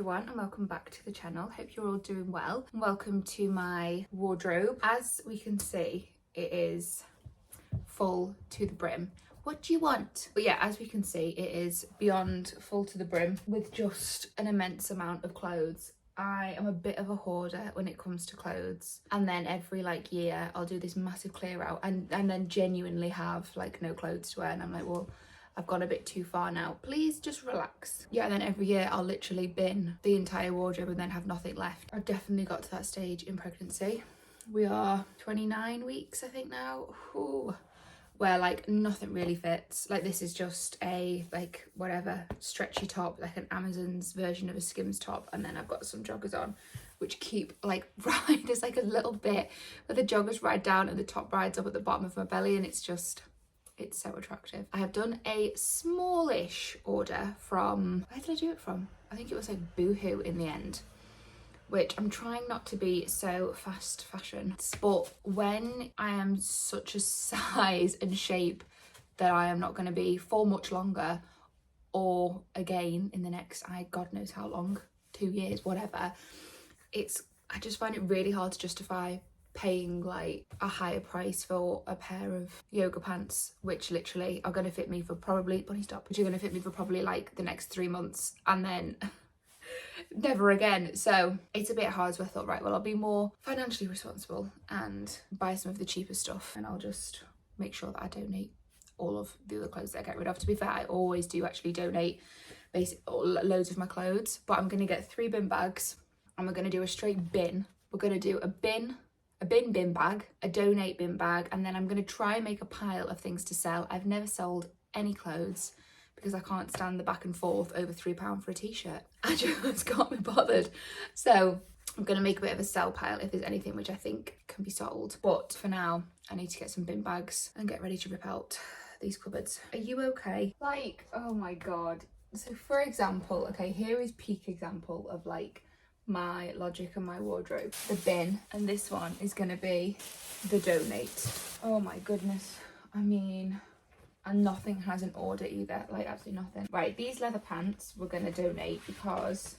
everyone and welcome back to the channel. Hope you're all doing well. Welcome to my wardrobe. As we can see, it is full to the brim. What do you want? But yeah, as we can see, it is beyond full to the brim with just an immense amount of clothes. I am a bit of a hoarder when it comes to clothes, and then every year I'll do this massive clear out and then genuinely have no clothes to wear, and I'm like, well, I've gone a bit too far now, please just relax. Yeah, and then every year I'll literally bin the entire wardrobe and then have nothing left. I've definitely got to that stage in pregnancy. We are 29 weeks I think now. Ooh. Where nothing really fits. This is just a whatever stretchy top, like an Amazon's version of a Skims top, and then I've got some joggers on which keep ride as a little bit where the joggers ride down and the top rides up at the bottom of my belly, and it's so attractive. I have done a smallish order from, where did I do it from? I think it was Boohoo in the end, which I'm trying not to be so fast fashion. But when I am such a size and shape that I am not going to be for much longer, or again in the next, God knows how long, 2 years, whatever, I just find it really hard to justify paying a higher price for a pair of yoga pants, which literally are going to fit me for probably, bunny stop, which are going to fit me for probably the next 3 months and then never again. So it's a bit hard, so I thought, right, well, I'll be more financially responsible and buy some of the cheaper stuff, and I'll just make sure that I donate all of the other clothes that I get rid of. To be fair, I always do actually donate loads of my clothes, but I'm going to get 3 bin bags and we're going to do a straight bin. We're going to do a bin bag, a donate bin bag, and then I'm going to try and make a pile of things to sell. I've never sold any clothes because I can't stand the back and forth over £3 for a t-shirt. I just can't be bothered. So I'm going to make a bit of a sell pile if there's anything which I think can be sold. But for now, I need to get some bin bags and get ready to rip out these cupboards. Are you okay? Oh my God. So for example, okay, here is peak example of my logic and my wardrobe. The bin, and this one is going to be the donate. Oh my goodness. I mean, and nothing has an order either, absolutely nothing. Right, these leather pants we're going to donate because,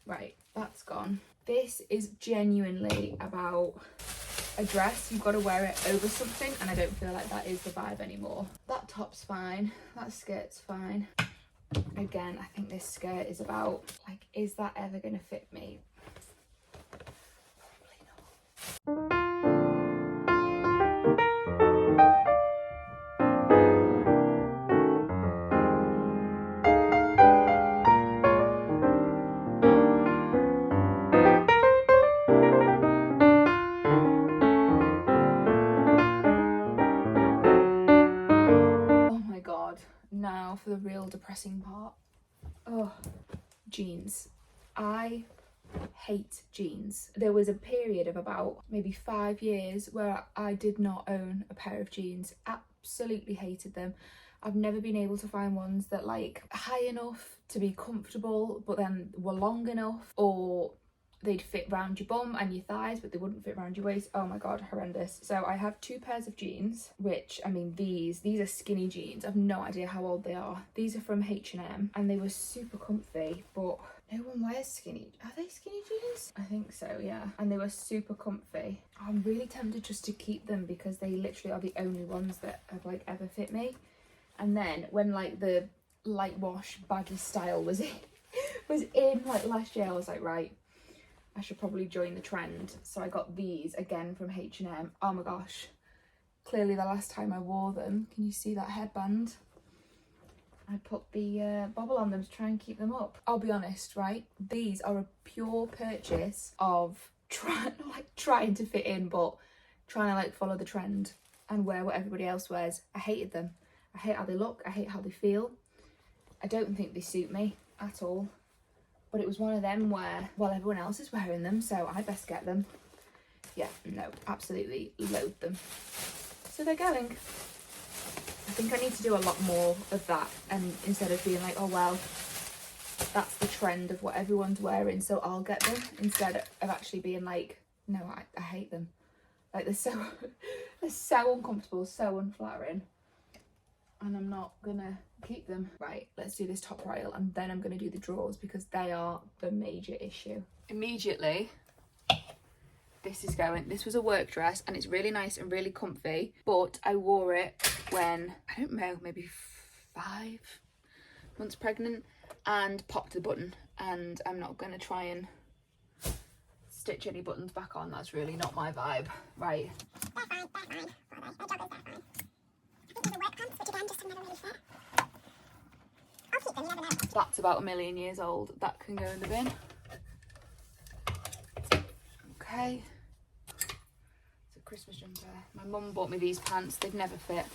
right, that's gone. This is genuinely about a dress. You've got to wear it over something, and I don't feel like that is the vibe anymore. That top's fine, that skirt's fine. Again, I think this skirt is about, is that ever going to fit me? Probably not. Now for the real depressing part. Oh, jeans. I hate jeans. There was a period of about maybe 5 years where I did not own a pair of jeans. Absolutely hated them. I've never been able to find ones that high enough to be comfortable but then were long enough, or they'd fit round your bum and your thighs but they wouldn't fit round your waist. Oh my God, horrendous. So I have 2 pairs of jeans, which, I mean, these are skinny jeans. I've no idea how old they are. These are from H&M and they were super comfy, but no one wears skinny. Are they skinny jeans? I think so, yeah. And they were super comfy. I'm really tempted just to keep them because they literally are the only ones that have ever fit me. And then when the light wash baggy style was in last year, I was like, right, I should probably join the trend. So I got these again from H&M. Oh my gosh, clearly the last time I wore them, can you see that headband? I put the bobble on them to try and keep them up. I'll be honest, right? These are a pure purchase of trying to fit in, but trying to follow the trend and wear what everybody else wears. I hated them. I hate how they look. I hate how they feel. I don't think they suit me at all. But it was one of them where, well, everyone else is wearing them, so I best get them. Yeah, no, absolutely loathe them. So they're going. I think I need to do a lot more of that, and instead of being oh well, that's the trend of what everyone's wearing, so I'll get them, instead of actually being no, I hate them. They're so they're so uncomfortable, so unflattering. and I'm not gonna keep them. Right, let's do this top rail and then I'm gonna do the drawers because they are the major issue. Immediately, this is going. This was a work dress and it's really nice and really comfy, but I wore it when, I don't know, maybe 5 months pregnant, and popped the button, and I'm not gonna try and stitch any buttons back on. That's really not my vibe. Right. That's about 1,000,000 years old. That can go in the bin. Okay. It's a Christmas jumper. My mum bought me these pants. They've never fit.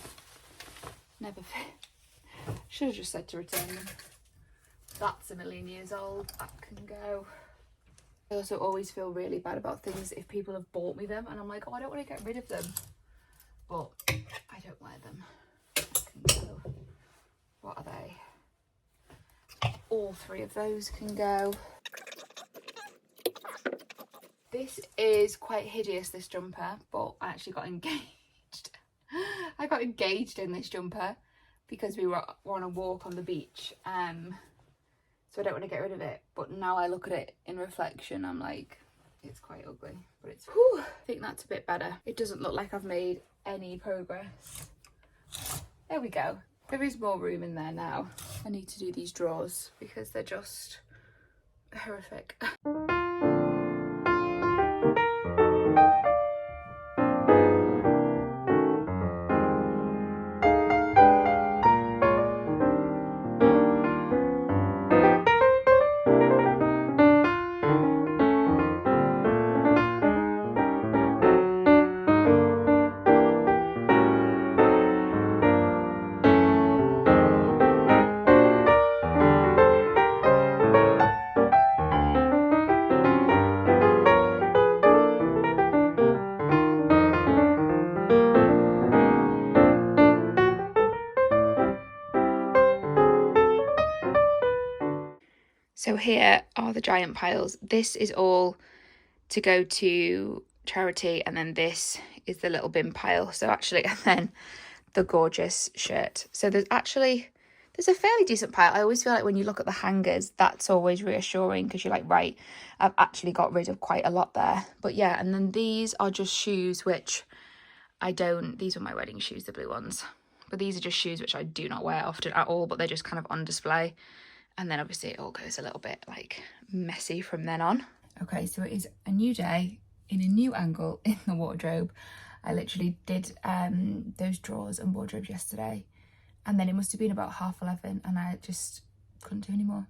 Never fit. Should have just said to return them. That's 1,000,000 years old. That can go. I also always feel really bad about things if people have bought me them and I'm like, oh, I don't want to get rid of them. But I don't wear them. That can go. What are they? All 3 of those can go. This is quite hideous, this jumper, but I actually got engaged. I got engaged in this jumper because we were on a walk on the beach. So I don't want to get rid of it. But now I look at it in reflection, I'm like, it's quite ugly. But it's, whew, I think that's a bit better. It doesn't look like I've made any progress. There we go. There is more room in there now. I need to do these drawers because they're just horrific. So here are the giant piles. This is all to go to charity, and then this is the little bin pile. So actually, and then the gorgeous shirt. So there's a fairly decent pile. I always feel like when you look at the hangers, that's always reassuring because you're like, right, I've actually got rid of quite a lot there. But yeah, and then these are just shoes, which these were my wedding shoes, the blue ones. But these are just shoes which I do not wear often at all, but they're just kind of on display. And then obviously it all goes a little bit like messy from then on. Okay, so it is a new day in a new angle in the wardrobe. I literally did those drawers and wardrobe yesterday, and then it must have been about 11:30 and I just couldn't do anymore.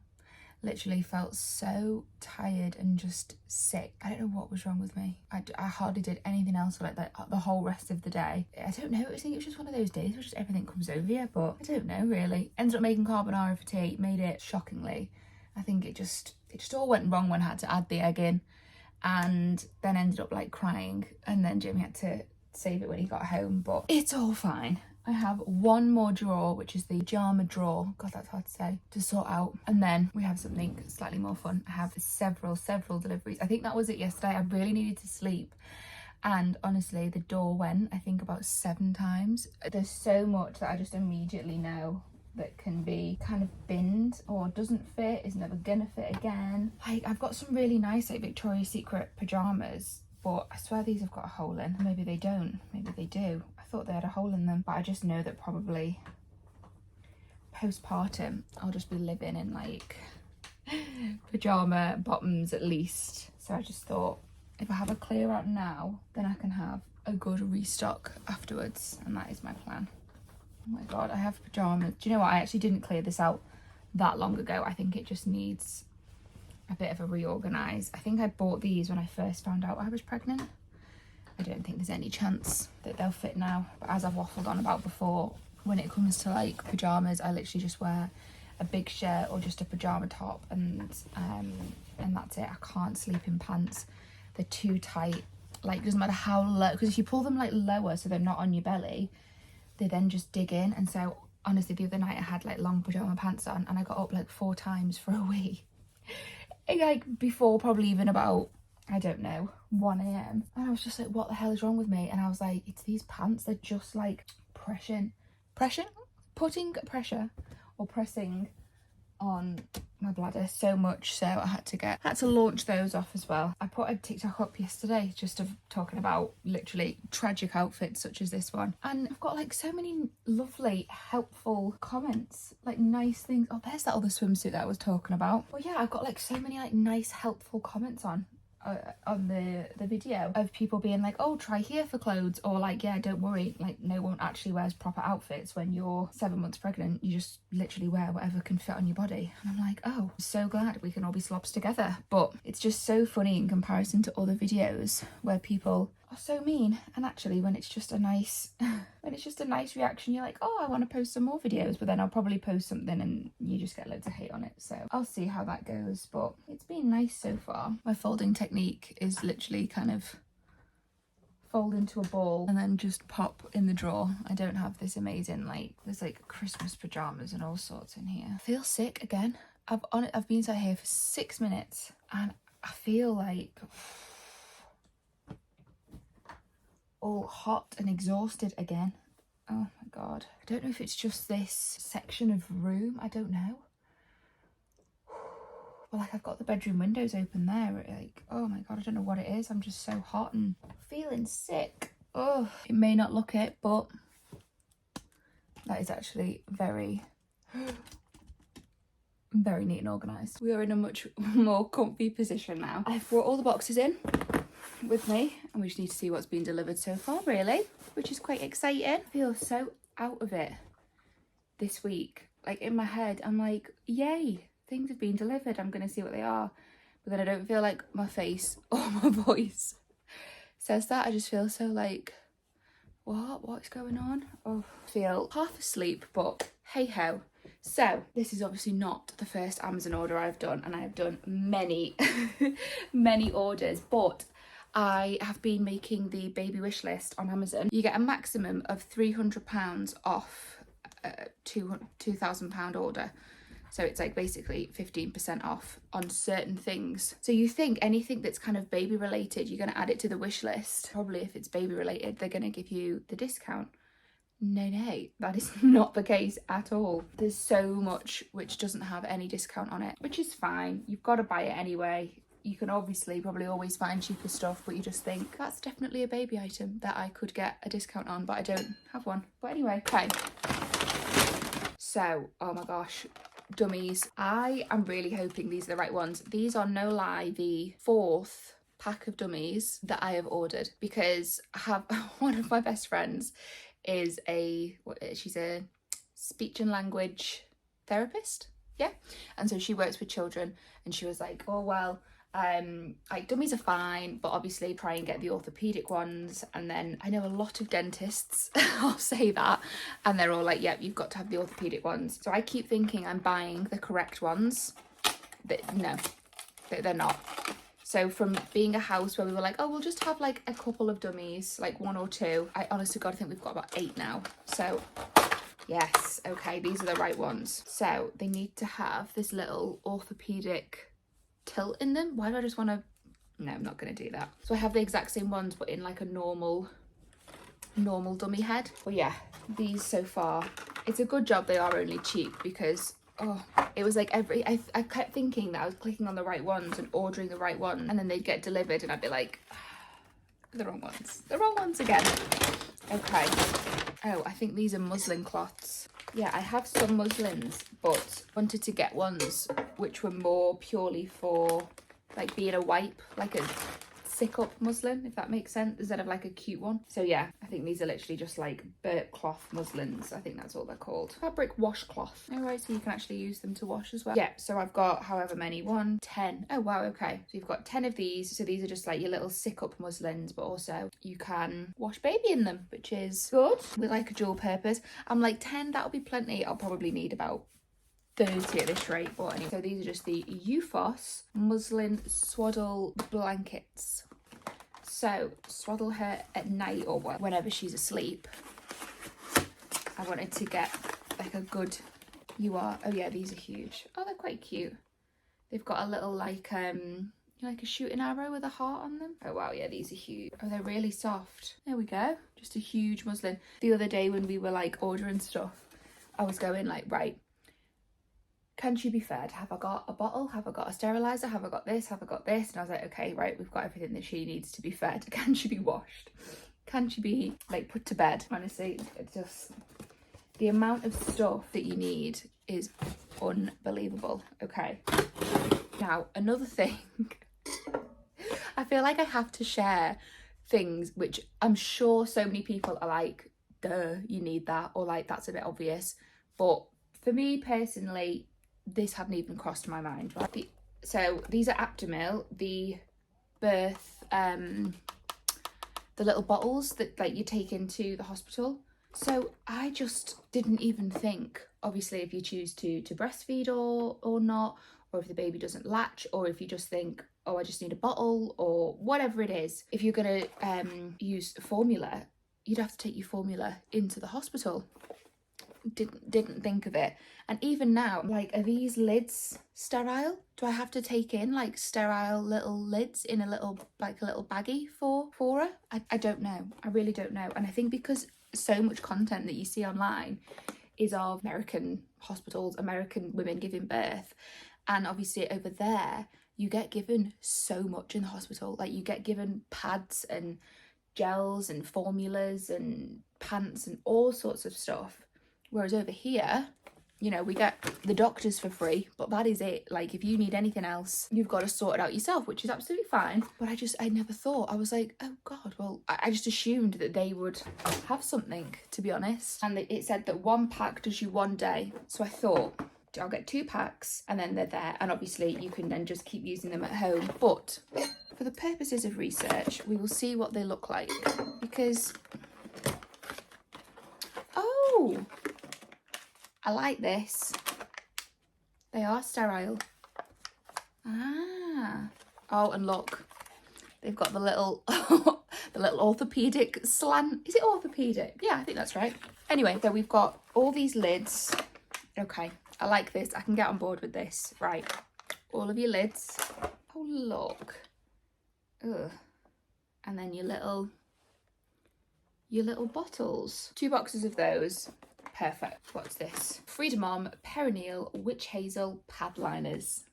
Literally felt so tired and just sick. I don't know what was wrong with me. I hardly did anything else for like the whole rest of the day. I don't know, I think it was just one of those days where just everything comes over you, but I don't know really. Ended up making carbonara for tea, made it shockingly. I think it just all went wrong when I had to add the egg in, and then ended up like crying, and then Jimmy had to save it when he got home, but it's all fine. I have one more drawer, which is the pajama drawer, god that's hard to say, to sort out, and then we have something slightly more fun. I have several deliveries. I think that was it yesterday. I really needed to sleep, and honestly the door went I think about 7 times. There's so much that I just immediately know that can be kind of binned or doesn't fit, is never gonna fit again. Like I've got some really nice like Victoria's Secret pajamas, but I swear these have got a hole in. Maybe they don't, maybe they do. I thought they had a hole in them, but I just know that probably postpartum I'll just be living in like pajama bottoms at least. So I just thought if I have a clear out now, then I can have a good restock afterwards, and that is my plan. Oh my god, I have pajamas. Do you know what? I actually didn't clear this out that long ago. I think it just needs a bit of a reorganise. I think I bought these when I first found out I was pregnant. I don't think there's any chance that they'll fit now. But as I've waffled on about before, when it comes to like pyjamas, I literally just wear a big shirt or just a pyjama top, and that's it. I can't sleep in pants. They're too tight. Like, doesn't matter how low, because if you pull them like lower so they're not on your belly, they then just dig in. And so honestly, the other night I had like long pajama pants on and I got up like 4 times for a wee. Like before probably even about, I don't know, 1 a.m. and I was just like, what the hell is wrong with me? And I was like, it's these pants, they're just like pressing putting pressure or pressing on my bladder so much, so I had to launch those off as well. I put a TikTok up yesterday just of talking about literally tragic outfits such as this one, and I've got like so many lovely helpful comments, like nice things. Oh, there's that other swimsuit that I was talking about. Well, yeah, I've got like so many like nice helpful comments on the video of people being like, oh, try here for clothes, or like, yeah, don't worry, like no one actually wears proper outfits when you're 7 months pregnant, you just literally wear whatever can fit on your body. And I'm like, oh, so glad we can all be slobs together. But it's just so funny in comparison to other videos where people are so mean, and actually when it's just a nice reaction, you're like, oh, I want to post some more videos, but then I'll probably post something and you just get loads of hate on it. So I'll see how that goes, but it's been nice so far. My folding technique is literally kind of fold into a ball and then just pop in the drawer. I don't have this amazing, like, there's like Christmas pajamas and all sorts in here. I feel sick again. I've been sat here for 6 minutes and I feel like all hot and exhausted again. Oh my god. I don't know if it's just this section of room, I don't know. But like, I've got the bedroom windows open there, like, oh my god, I don't know what it is. I'm just so hot and feeling sick. Oh, it may not look it, but that is actually very neat and organised. We are in a much more comfy position now. I've brought all the boxes in with me and we just need to see what's been delivered so far, really, which is quite exciting. I feel so out of it this week. Like, in my head I'm like, yay, things have been delivered, I'm gonna see what they are, but then I don't feel like my face or my voice says that. I just feel so like, what's going on? Oh, I feel half asleep, but hey ho. So this is obviously not the first Amazon order I've done, and I have done many many orders, but I have been making the baby wish list on Amazon. You get a maximum of £300 off a £2,000 order. So it's like basically 15% off on certain things. So you think anything that's kind of baby related, you're going to add it to the wish list. Probably if it's baby related, they're going to give you the discount. No, that is not the case at all. There's so much which doesn't have any discount on it, which is fine. You've got to buy it anyway. You can obviously probably always find cheaper stuff, but you just think that's definitely a baby item that I could get a discount on, but I don't have one. But anyway, okay. So, oh my gosh, dummies. I am really hoping these are the right ones. These are, no lie, the 4th pack of dummies that I have ordered, because I have one of my best friends is she's a speech and language therapist, yeah, and so she works with children, and she was like, oh well, like dummies are fine, but obviously try and get the orthopedic ones. And then I know a lot of dentists I'll say that, and they're all like, yep, you've got to have the orthopedic ones. So I keep thinking I'm buying the correct ones, but no, they're not. So from being a house where we were like, oh, we'll just have like a couple of dummies, like 1 or 2, I honestly God, I think we've got about 8 now. So yes, okay, these are the right ones. So they need to have this little orthopedic tilt in them. Why do I just want to, no, I'm not going to do that. So I have the exact same ones, but in like a normal dummy head. But yeah, these so far, it's a good job they are only cheap, because oh, it was like I kept thinking that I was clicking on the right ones and ordering the right one, and then they'd get delivered and I'd be like, the wrong ones again. Okay. Oh, I think these are muslin cloths. Yeah, I have some muslins, but wanted to get ones which were more purely for like being a wipe, like a sick-up muslin, if that makes sense, instead of like a cute one. So yeah, I think these are literally just like burp cloth muslins. I think that's all they're called. Fabric washcloth. Oh right, so you can actually use them to wash as well. Yeah, so I've got however many, 10. Oh wow, okay. So you've got 10 of these. So these are just like your little sick-up muslins, but also you can wash baby in them, which is good. With like a dual purpose. I'm like, 10, that'll be plenty. I'll probably need about 30 at this rate, but anyway. So these are just the Euphos muslin swaddle blankets. So swaddle her at night or whenever she's asleep. I wanted to get like a good, oh yeah, these are huge. Oh, they're quite cute. They've got a little like like a shooting arrow with a heart on them. Oh wow, yeah, these are huge. Oh, they're really soft. There we go. Just a huge muslin. The other day when we were like ordering stuff, I was going like, right, can she be fed? Have I got a bottle? Have I got a sterilizer? Have I got this? Have I got this? And I was like, okay, right, we've got everything that she needs to be fed. Can she be washed? Can she be like put to bed? Honestly, it's just the amount of stuff that you need is unbelievable. Okay. Now, another thing, I feel like I have to share things which I'm sure so many people are like, duh, you need that, or like, that's a bit obvious. But for me personally, this hadn't even crossed my mind, right? So these are Aptamil, the birth, the little bottles that like you take into the hospital. So I just didn't even think, obviously, if you choose to breastfeed or not, or if the baby doesn't latch, or if you just think, oh, I just need a bottle, or whatever it is. If you're gonna use formula, you'd have to take your formula into the hospital. Didn't think of it. And even now, like, are these lids sterile? Do I have to take in like sterile little lids in a little baggie for her? I don't know. I really don't know. And I think because so much content that you see online is of American hospitals, American women giving birth, and obviously over there you get given so much in the hospital. Like, you get given pads and gels and formulas and pants and all sorts of stuff. Whereas over here, you know, we get the doctors for free, but that is it. Like, if you need anything else, you've got to sort it out yourself, which is absolutely fine. But I never thought. I was like, oh God, well, I just assumed that they would have something, to be honest. And it said that 1 pack does you 1 day. So I thought, I'll get 2 packs and then they're there. And obviously you can then just keep using them at home. But for the purposes of research, we will see what they look like. Because, oh, I like this. They are sterile. Ah. Oh, and look, they've got the little the little orthopedic slant. Is it orthopedic? Yeah, I think that's right. Anyway, so we've got all these lids. Okay, I like this. I can get on board with this. Right, all of your lids. Oh, look. Ugh. And then your little bottles. 2 boxes of those. Perfect. What's this? Freedom Mom Perineal Witch Hazel Pad Liners.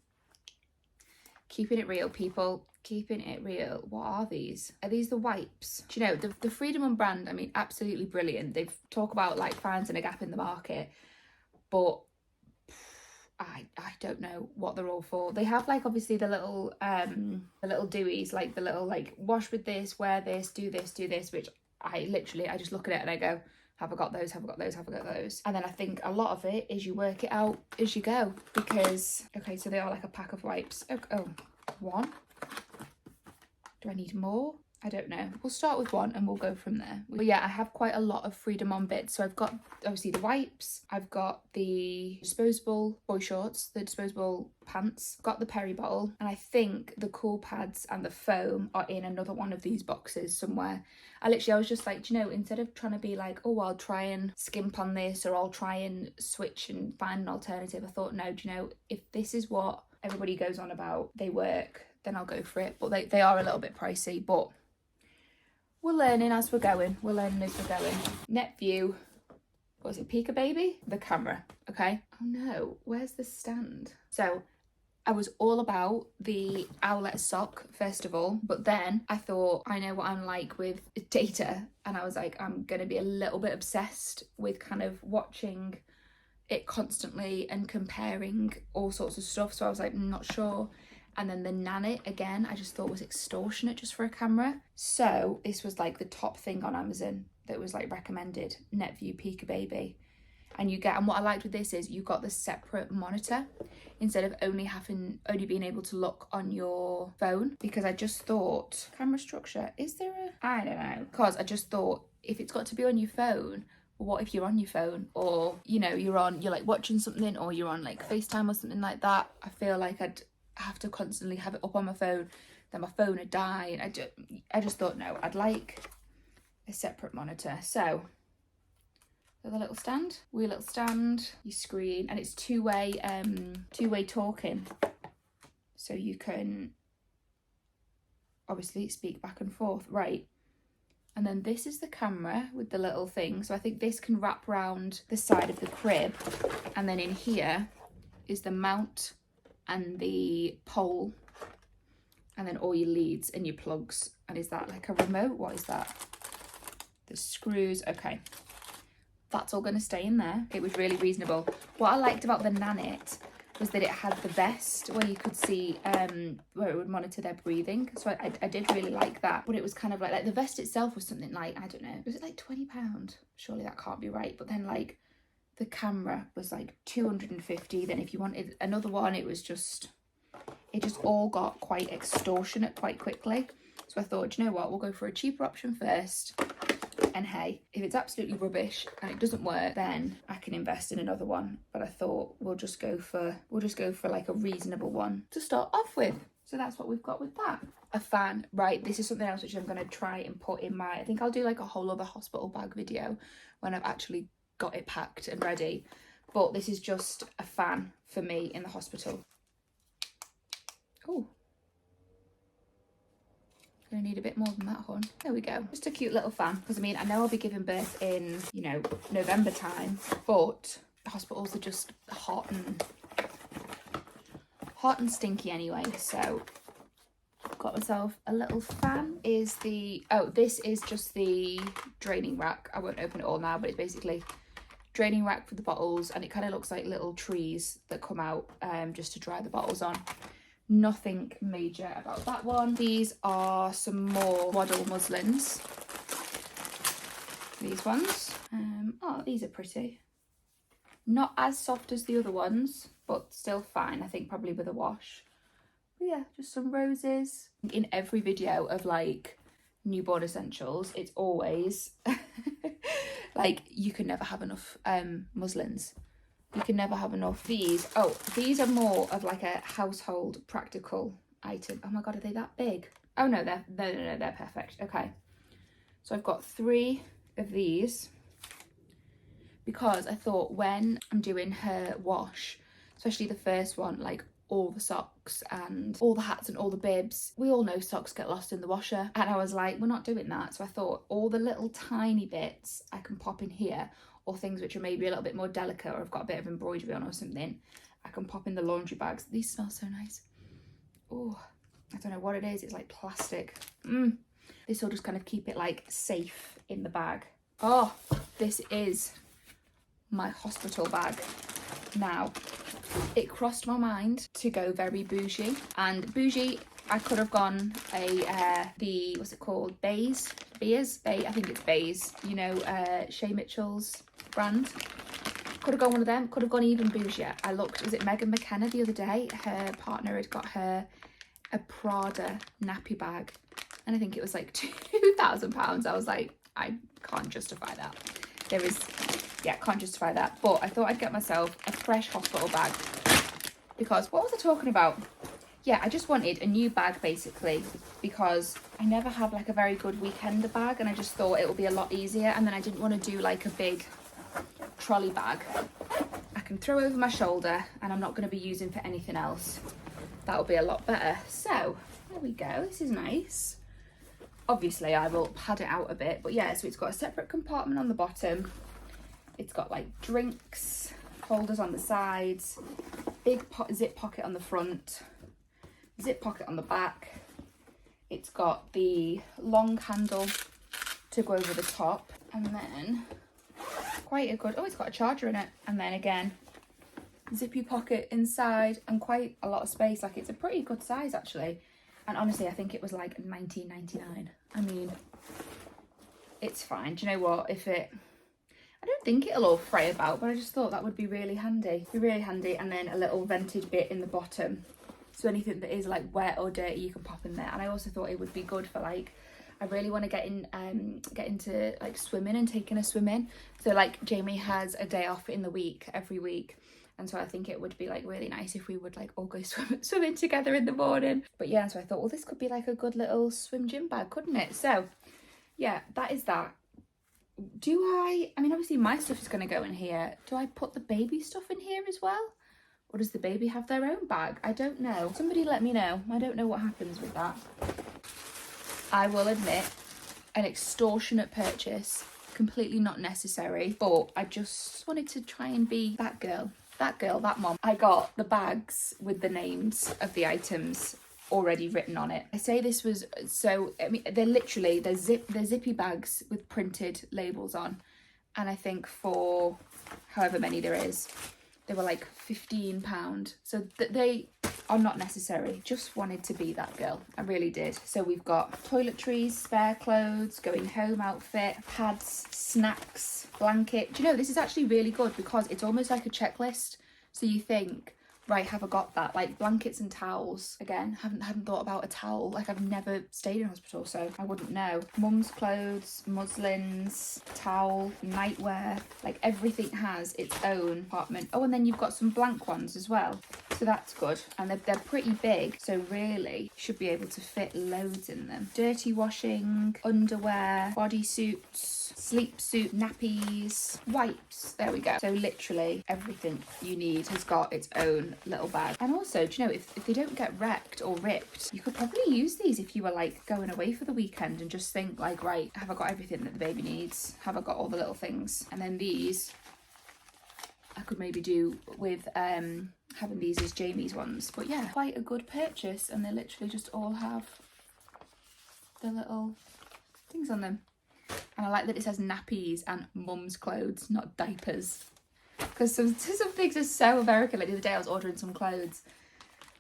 Keeping it real, people. Keeping it real. What are these? Are these the wipes? Do you know, the Freedom Mom brand, I mean, absolutely brilliant. They've talked about like finding a gap in the market, but I don't know what they're all for. They have like obviously the little dewies, like the little like wash with this, wear this, do this, which I just look at it and I go, have I got those? Have I got those? Have I got those? And then I think a lot of it is you work it out as you go, because, okay, so they are like a pack of wipes. Oh, 1. Do I need more? I don't know. We'll start with 1 and we'll go from there. But yeah, I have quite a lot of Freedom On bits. So I've got obviously the wipes, I've got the disposable boy shorts, the disposable pants, got the peri bottle, and I think the cool pads and the foam are in another one of these boxes somewhere. I was just like, do you know, instead of trying to be like, oh, I'll try and skimp on this, or I'll try and switch and find an alternative, I thought, no, do you know, if this is what everybody goes on about, they work, then I'll go for it. But they are a little bit pricey, but we're learning as we're going. Net view. What was it? Pika Baby? The camera. Okay. Oh no. Where's the stand? So I was all about the owlet sock, first of all. But then I thought, I know what I'm like with data. And I was like, I'm going to be a little bit obsessed with kind of watching it constantly and comparing all sorts of stuff. So I was like, not sure. And then the Nanit, again, I just thought was extortionate just for a camera. So this was like the top thing on Amazon that was like recommended, NetView Pika Baby. And what I liked with this is you got the separate monitor instead of only being able to look on your phone, because I just thought, camera structure, is there I don't know, because I just thought if it's got to be on your phone, what if you're on your phone, or, you know, you're like watching something, or you're on like FaceTime or something like that. I feel like I'd have to constantly have it up on my phone, then my phone would die, and I just thought, no, I'd like a separate monitor. So the little stand, wee little stand, your screen, and it's two-way talking, so you can obviously speak back and forth, right? And then this is the camera with the little thing. So I think this can wrap around the side of the crib. And then in here is the mount and the pole. And then all your leads and your plugs. And is that like a remote? What is that? The screws. Okay. That's all going to stay in there. It was really reasonable. What I liked about the Nanit was that it had the vest where you could see where it would monitor their breathing. So I did really like that. But it was kind of like the vest itself was something like, I don't know, was it like £20? Surely that can't be right. But then like the camera was like 250. Then if you wanted another one, it just all got quite extortionate quite quickly. So I thought, you know what, we'll go for a cheaper option first. And hey, if it's absolutely rubbish and it doesn't work, then I can invest in another one. But I thought we'll just go for like a reasonable one to start off with. So that's what we've got with that. A fan, right? This is something else which I'm going to try and put in my, I think I'll do like a whole other hospital bag video when I've actually got it packed and ready. But this is just a fan for me in the hospital. Oh. Gonna need a bit more than that, hon. There we go. Just a cute little fan, because I mean, I know I'll be giving birth in, you know, November time, but hospitals are just hot and stinky anyway. So got myself a little fan. This is just the draining rack. I won't open it all now, but it's basically draining rack for the bottles, and it kind of looks like little trees that come out just to dry the bottles on. Nothing major about that one. These are some more waddle muslins. These ones. Oh, these are pretty. Not as soft as the other ones, but still fine. I think probably with a wash. But yeah, just some roses. In every video of like newborn essentials, it's always like you can never have enough muslins. You can never have enough. These are more of like a household practical item. Oh my god, are they that big? Oh no, they're perfect. Okay, so I've got 3 of these because I thought when I'm doing her wash, especially the first one, like all the socks and all the hats and all the bibs, we all know socks get lost in the washer, and I was like, we're not doing that. So I thought all the little tiny bits I can pop in here, or things which are maybe a little bit more delicate or I've got a bit of embroidery on or something, I can pop in the laundry bags. These smell so nice. Oh, I don't know what it is. It's like plastic. This will just kind of keep it like safe in the bag. Oh, this is my hospital bag. Now, it crossed my mind to go very bougie. And bougie, I could have gone what's it called? Bays? I think it's Bays. You know, Shay Mitchell's brand. Could have gone one of them. Could have gone even bougier. I looked, was it Megan McKenna the other day? Her partner had got her a Prada nappy bag. And I think it was like £2,000. I was like, I can't justify that. Can't justify that. But I thought I'd get myself a fresh hospital bag. Because, what was I talking about? Yeah, I just wanted a new bag basically, because I never have like a very good weekender bag, and I just thought it would be a lot easier. And then I didn't want to do like a big trolley bag I can throw over my shoulder and I'm not going to be using for anything else. That'll be a lot better. So there we go. This is nice. Obviously I will pad it out a bit, but yeah, so it's got a separate compartment on the bottom. It's got like drinks holders on the sides, big zip pocket on the front, zip pocket on the back. It's got the long handle to go over the top, and then quite a good, it's got a charger in it, and then again zippy pocket inside and quite a lot of space. Like, it's a pretty good size actually, and honestly I think it was like $19.99. I mean, it's fine. Do you know what, I don't think it'll all fray about, but I just thought that would be really handy. And then a little vented bit in the bottom, so anything that is like wet or dirty you can pop in there. And I also thought it would be good for like, I really want to get into like swimming and taking a swim in. So like Jamie has a day off in the week every week, and so I think it would be like really nice if we would like all go swimming together in the morning. But yeah, so I thought, well, this could be like a good little swim gym bag, couldn't it? So yeah, that is that. I mean, obviously my stuff is going to go in here. Do I put the baby stuff in here as well? Or does the baby have their own bag? I don't know. Somebody let me know. I don't know what happens with that. I will admit, an extortionate purchase, completely not necessary, but I just wanted to try and be that girl, that mom. I got the bags with the names of the items already written on it. I say this was so, I mean, they're zippy bags with printed labels on, and I think for however many there is, they were like £15. So they are not necessary. Just wanted to be that girl. I really did. So we've got toiletries, spare clothes, going home outfit, pads, snacks, blanket. Do you know, this is actually really good because it's almost like a checklist. So you think, right, have I got that? Like blankets and towels. Again, hadn't thought about a towel. Like I've never stayed in hospital, so I wouldn't know. Mum's clothes, muslins, towel, nightwear. Like everything has its own compartment. Oh, and then you've got some blank ones as well. So that's good. And they're pretty big, so really should be able to fit loads in them. Dirty washing, underwear, bodysuits, sleep suit, nappies, wipes. There we go. So literally everything you need has got its own little bag. And also, do you know, if they don't get wrecked or ripped, you could probably use these if you were like going away for the weekend and just think like, right, have I got everything that the baby needs? Have I got all the little things? And then these I could maybe do with having these as Jamie's ones. But yeah, quite a good purchase, and they literally just all have the little things on them. And I like that it says nappies and mum's clothes, not diapers. Because some things are so American. Like the other day I was ordering some clothes.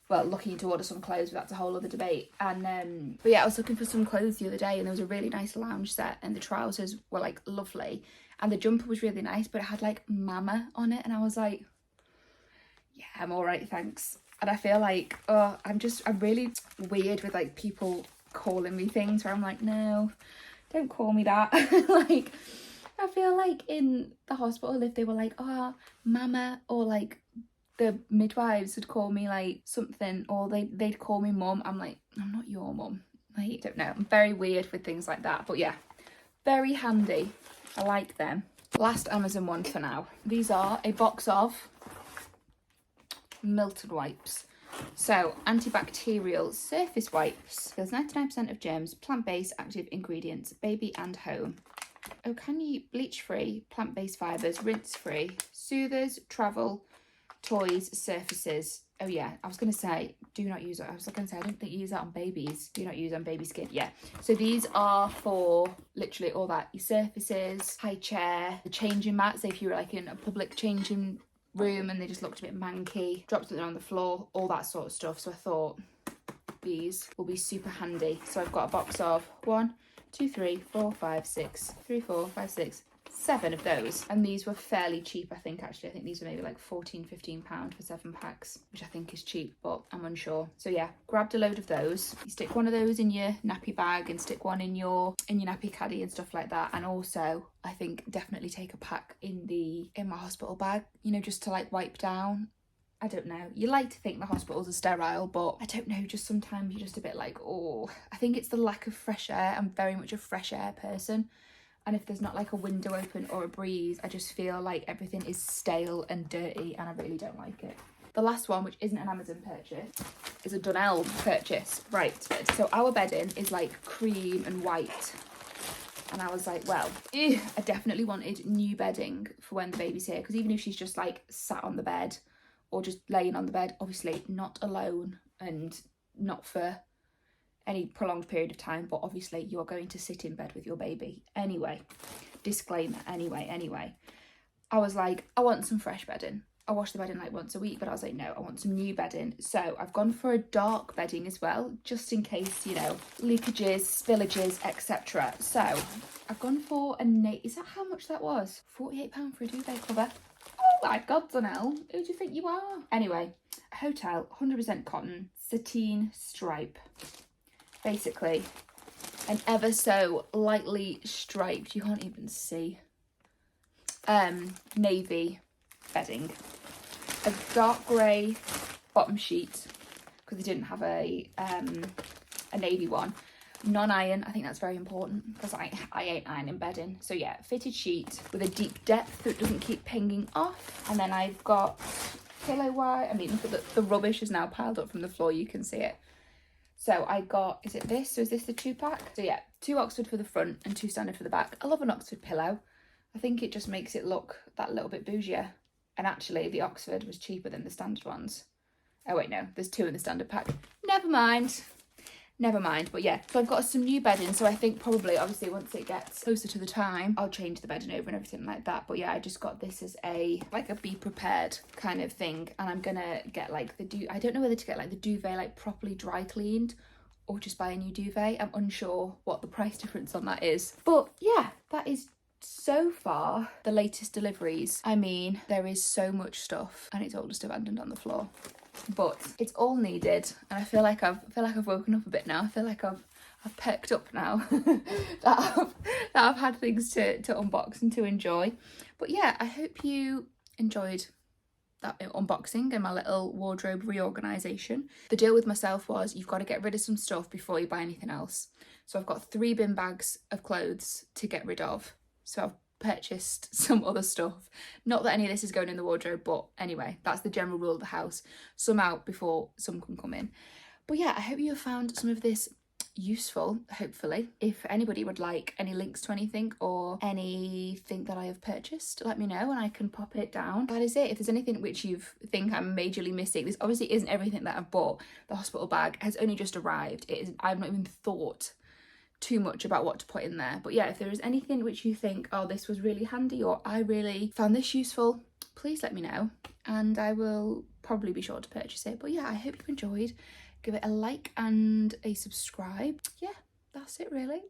Well, looking to order some clothes, but that's a whole other debate. And but yeah, I was looking for some clothes the other day, and there was a really nice lounge set, and the trousers were like lovely, and the jumper was really nice, but it had like mama on it, and I was like, yeah, I'm all right, thanks. And I feel like, I'm really weird with like people calling me things where I'm like, no, don't call me that. Like, I feel like in the hospital, if they were like, oh, mama, or like the midwives would call me like something, or they'd call me mum, I'm like, I'm not your mum. Like, I don't know, I'm very weird with things like that. But yeah, very handy. I like them. Last Amazon one for now. These are a box of Milton wipes. So, antibacterial surface wipes. There's 99% of germs, plant-based active ingredients, baby and home. Oh, can you bleach-free, plant-based fibres, rinse-free, soothers, travel, toys, surfaces. Oh yeah, I was going to say, do not use it. I was going to say, I don't think you use that on babies. Do not use on baby skin. Yeah. So these are for literally all that. Your surfaces, high chair, the changing mat. Say if you were like in a public changing room and they just looked a bit manky, dropped something on the floor, all that sort of stuff. So I thought these will be super handy. So I've got a box of 1, 2, 3, 4, 5, 6, 3, 4, 5, 6, 7 of those, and these were fairly cheap. I think these were maybe like £14-15 for 7 packs, which I think is cheap, but I'm unsure. So yeah, grabbed a load of those. You stick one of those in your nappy bag and stick one in your nappy caddy and stuff like that. And also I think definitely take a pack in my hospital bag, you know, just to like wipe down. I don't know, you like to think the hospitals are sterile, but I don't know, just sometimes you're just a bit like, oh, I think it's the lack of fresh air. I'm very much a fresh air person. And if there's not like a window open or a breeze, I just feel like everything is stale and dirty, and I really don't like it. The last one, which isn't an Amazon purchase, is a Dunelm purchase. Right, so our bedding is like cream and white. And I was like, well, I definitely wanted new bedding for when the baby's here. Because even if she's just like sat on the bed or just laying on the bed, obviously not alone and not for any prolonged period of time, but obviously you are going to sit in bed with your baby anyway. Disclaimer, anyway. I was like, I want some fresh bedding. I wash the bedding like once a week, but I was like, no, I want some new bedding. So I've gone for a dark bedding as well, just in case, you know, leakages, spillages, etc. So I've gone for is that how much that was? £48 for a duvet cover. Oh my God, Dunelm, who do you think you are? Anyway, hotel, 100% cotton, sateen stripe. Basically, an ever so lightly striped, you can't even see, navy bedding. A dark grey bottom sheet, because they didn't have a navy one. Non-iron, I think that's very important, because I ain't ironing bedding. So yeah, fitted sheet with a deep depth so it doesn't keep pinging off. And then I've got pillow wire. I mean, look at the rubbish is now piled up from the floor, you can see it. So I got, is it this? So is this the 2-pack? So yeah, 2 Oxford for the front and 2 standard for the back. I love an Oxford pillow. I think it just makes it look that little bit bougier. And actually the Oxford was cheaper than the standard ones. Oh wait, no, there's 2 in the standard pack. Never mind. But yeah, so I've got some new bedding, so I think probably, obviously, once it gets closer to the time, I'll change the bedding over and everything like that. But yeah, I just got this as a be prepared kind of thing, and I'm gonna get like I don't know whether to get like the duvet like properly dry cleaned or just buy a new duvet. I'm unsure what the price difference on that is. But yeah, that is so far the latest deliveries. I mean, there is so much stuff and it's all just abandoned on the floor. But it's all needed, and I feel like I've woken up a bit now. I feel like I've perked up now that I've had things to unbox and to enjoy. But yeah, I hope you enjoyed that unboxing and my little wardrobe reorganisation. The deal with myself was you've got to get rid of some stuff before you buy anything else. So I've got 3 bin bags of clothes to get rid of. So I've purchased some other stuff. Not that any of this is going in the wardrobe, but anyway, that's the general rule of the house. Some out before some can come in. But yeah, I hope you have found some of this useful, hopefully. If anybody would like any links to anything or anything that I have purchased, let me know and I can pop it down. That is it. If there's anything which you think I'm majorly missing, this obviously isn't everything that I've bought. The hospital bag has only just arrived. I've not even thought too much about what to put in there. But yeah, if there is anything which you think, oh, this was really handy or I really found this useful, please let me know and I will probably be sure to purchase it. But yeah, I hope you enjoyed. Give it a like and a subscribe. Yeah, that's it really.